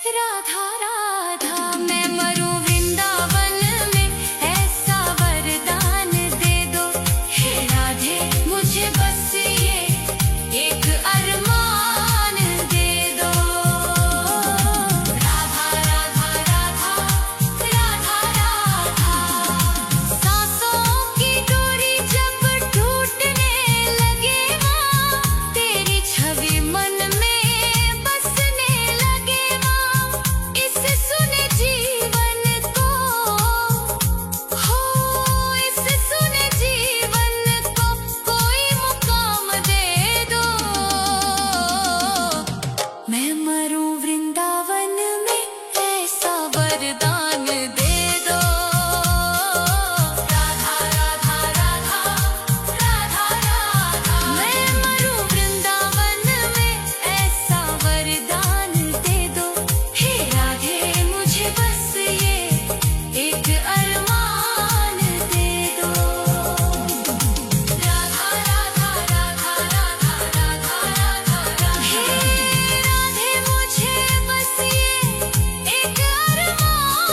राधा राधा मैं मरूं वृंदावन में, ऐसा वरदान दे दो। हे राधे मुझे बस ये एक अरमान दे दो। राधा राधा राधा राधा राधा, सांसों की डोरी जब टूटने लगे माँ, तेरी छवि मन में बसने लगे माँ। इसे सुने जीवन को, हो इसे सुने जीवन को कोई मुकाम दे दो। मैं मरूं वृंदावन में, ऐसा वरदान दे दो। राधा राधा राधा राधा राधा, मैं मरूं वृंदावन में, ऐसा वरदान दे दो। हे राधे मुझे बस ये एक अरमान दे दो। राधा राधा राधा राधा राधा राधा, हे राधे मुझे बस ये एक अरमान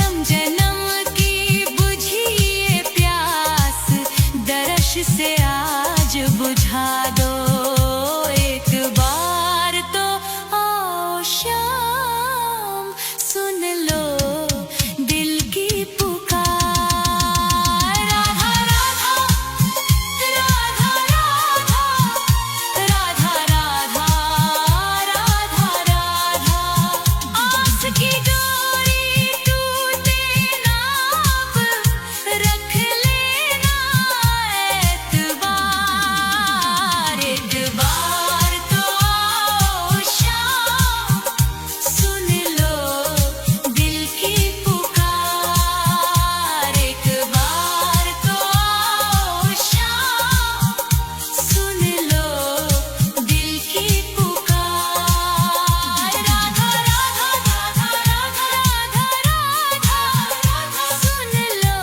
जन्म जन्म की बुझी ये प्यास दर्श से आज बुझा दो एक बार तो आओ शाम सुन लो दिल की पुकार राधा राधा राधा राधा राधा राधा राधा आस की डोरी टूटे ना अब रख लेना एतबार एक बार तो आओ शाम सुन लो दिल की पुकार एक बार तो आओ शाम सुन लो दिल की पुकार राधा राधा राधा राधा राधा राधा सुन लो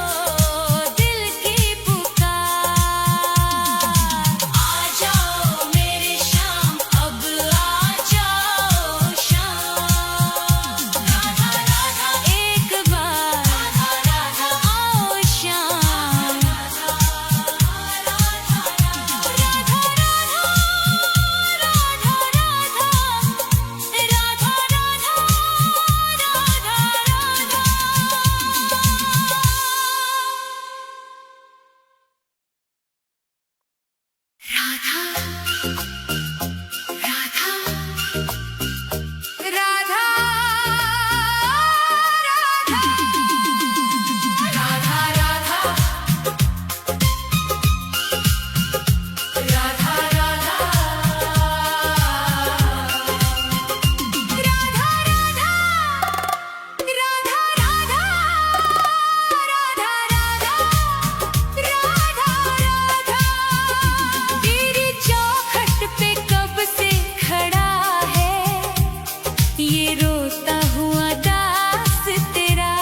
दिल की पुकार आ जाओ मेरे शाम अब आ जाओ शाम राधा राधा एक बार राधा राधा आओ शाम राधा राधा राधा तेरी चौखट पे कब से खड़ा है ये रोता हुआ दास तेरा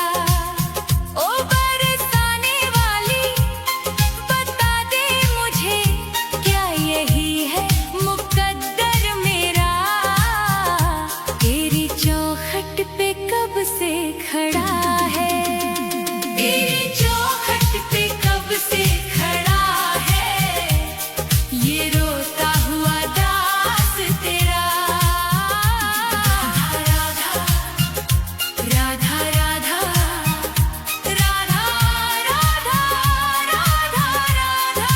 ओ बरसाने वाली बता दे मुझे क्या यही है मुकद्दर मेरा तेरी चौखट पे कब से खड़ा है तेरी चौखट पे कब से खड़ा है ये रोता हुआ दास तेरा राधा राधा राधा राधा राधा राधा राधा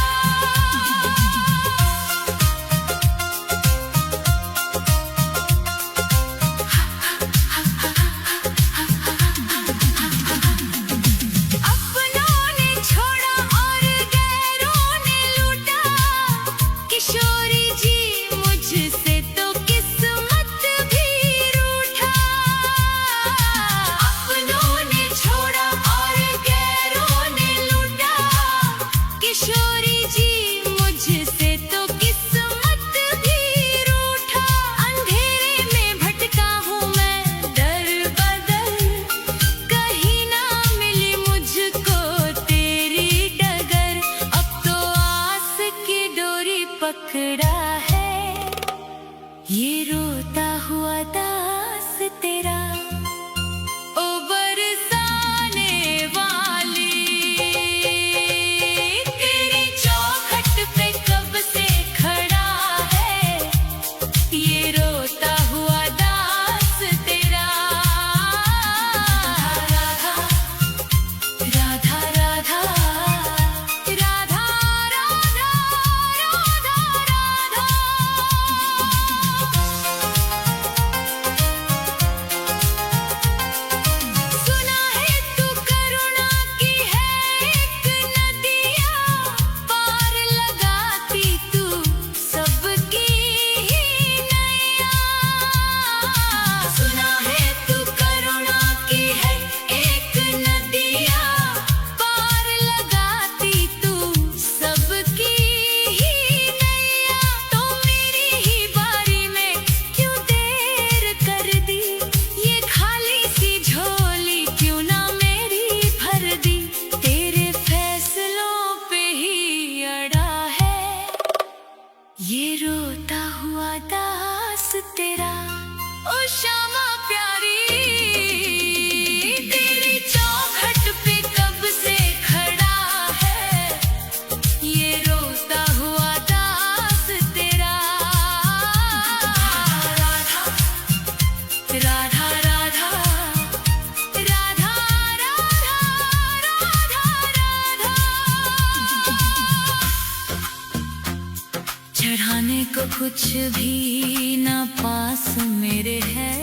को कुछ भी ना पास मेरे है,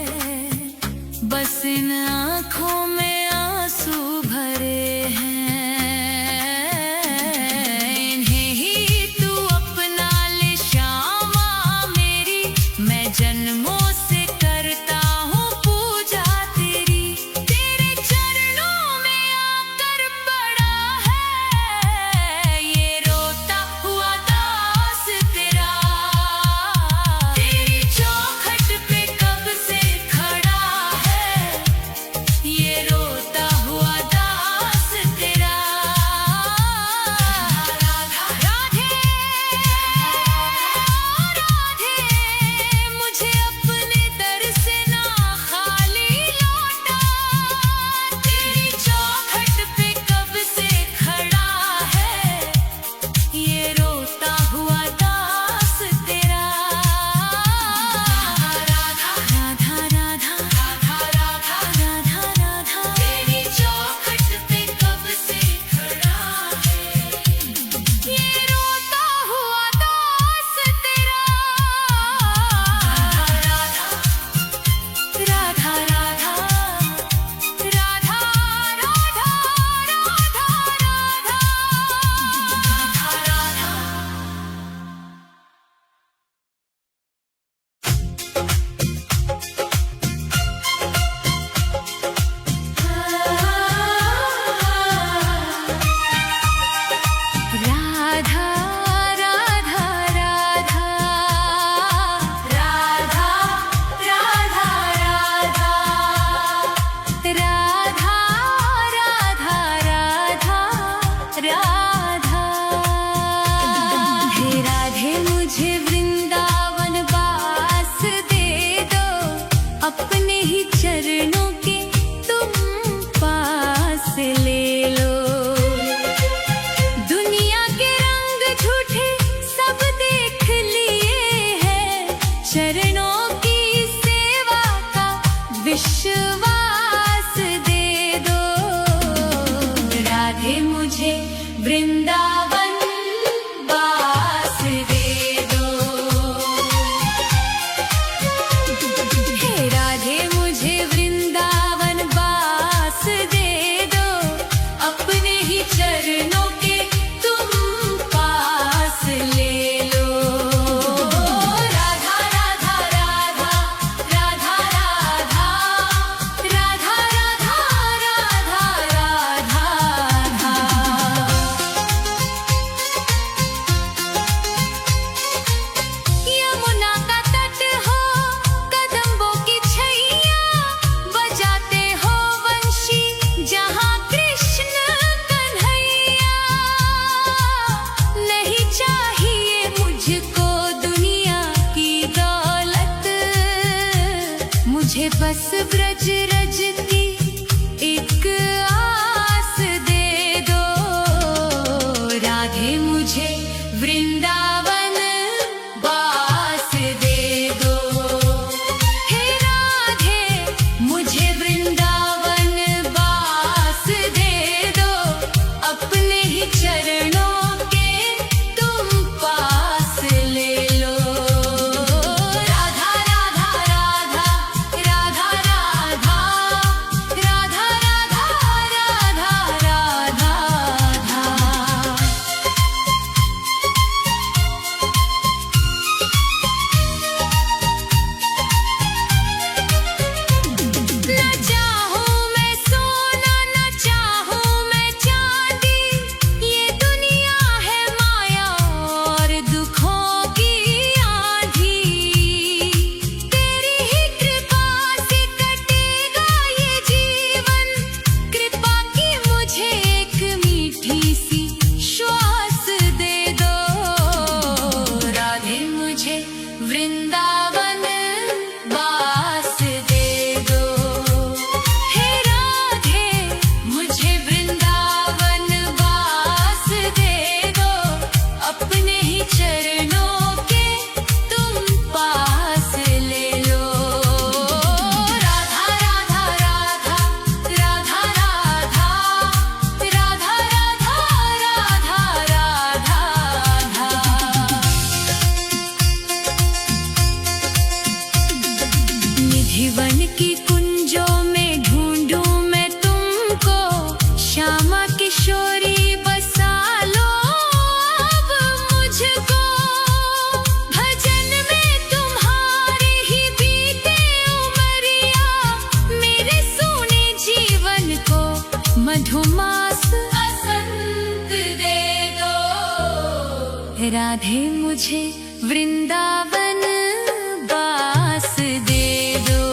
बस इन आँखों में आंसू भरे हैं। इन्हें ही तू अपना ले श्यामा मेरी, मैं जन्मों से करता हूँ पूजा तेरी। तेरे चरणों में आकर पड़ा है ये रोता हुआ दास तेरा। तेरी चौखट पे कब से खड़ा है ये रोता हुआ दास तेरा। राधा राधे राधे, मुझे अपने दर से ना खाली लौटा। तेरी चौखट पे कब से खड़ा है ये रोता हुआ दास तेरा। राधा राधा राधा राधा राधा राधा राधा, तेरी चौखट पे कब से खड़ा है ये रोता हुआ दास तेरा। राधा राधा राधा राधा राधा राधा राधा राधा राधा राधा राधा राधा राधा राधा। हे राधे मुझे वृंदावन वास दे दो, अपने ही चरणों के तुम पास ले लो। दुनिया के रंग झूठे सब देख लिए हैं, चरणों की सेवा का विश्वास दे दो। राधे मुझे वृंदावन वास दे दो। हे राधे मुझे वृंदावन वास दे दो, अपने ही चरणों के तुम पास ले लो। राधा राधा राधा राधा राधा राधा राधा राधा राधा। यमुना का तट हो कदम्बों की छैया, बजाते हो वंशी जहाँ कृष्ण कन्हैया। नहीं चाहिए मुझको दुनिया की दौलत, मुझे बस ब्रज रज की एक आस दे दो। राधे मुझे वृंदावन वास दे दो। हे राधे मुझे वृंदावन वास दे दो, अपने ही चरणों के तुम पास ले लो। राधा राधा राधा राधा राधा श्यामा किशोरी बसा लो अब मुझको, भजन में तुम्हारी ही बीते उमरिया, मेरे सोने जीवन को मधुमास बसंत दे दो। राधे मुझे वृंदावन बास दे दो,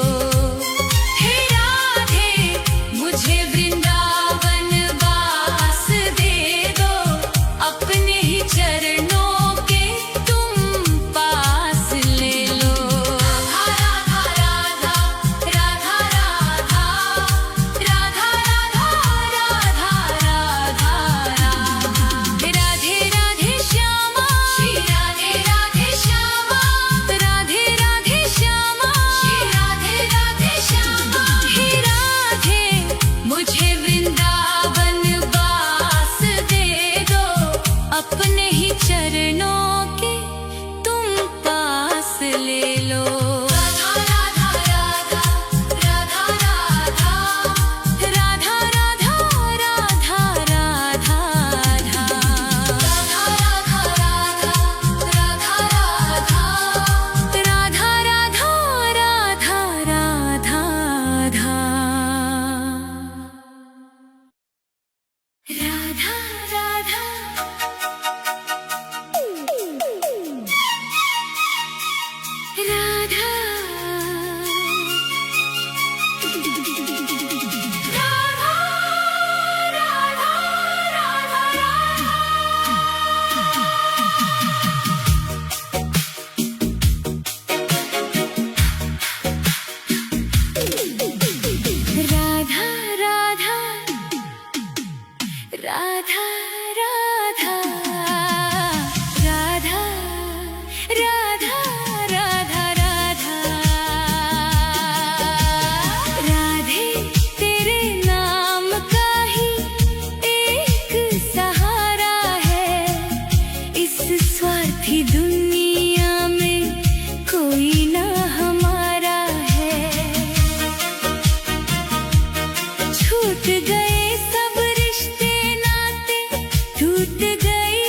हे राधे मुझे वृंदावन बास दे दो, अपने ही चरणों के तुम पास ले लो। राधा राधा राधा राधा राधा राधा राधा राधा, राधे राधे श्यामा, श्री राधे राधे श्यामा, राधे राधे श्यामा, श्री राधे राधे श्यामा। हे राधे मुझे वृंदावन बास दे दो, अपने ही चरणों के तुम पास ले लो। राधा राधा राधा राधा राधा राधा राधा राधा राधा राधा राधा राधा राधा राधा राधा राधा राधा राधा, राधे तेरे नाम का ही एक सहारा है, इस स्वार्थी दुनिया में कोई ना हमारा है। छूट गए सब रिश्ते नाते, टूट गई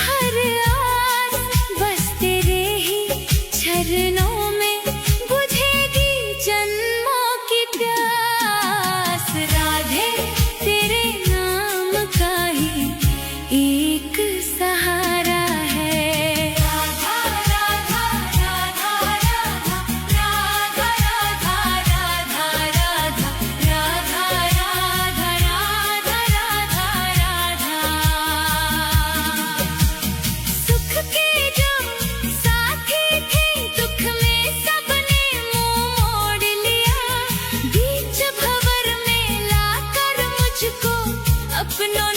हर आस, बस तेरे ही चरणों में बुझेगी जन्मों की प्यास। राधे तेरे नाम का ही एक सहारा है। राधा राधा राधा राधा राधा राधा राधा राधा राधा राधा राधा। सुख के जो साथी थे, दुख में सबने मुंह मोड़ लिया, बीच भंवर में लाकर मुझको अपनों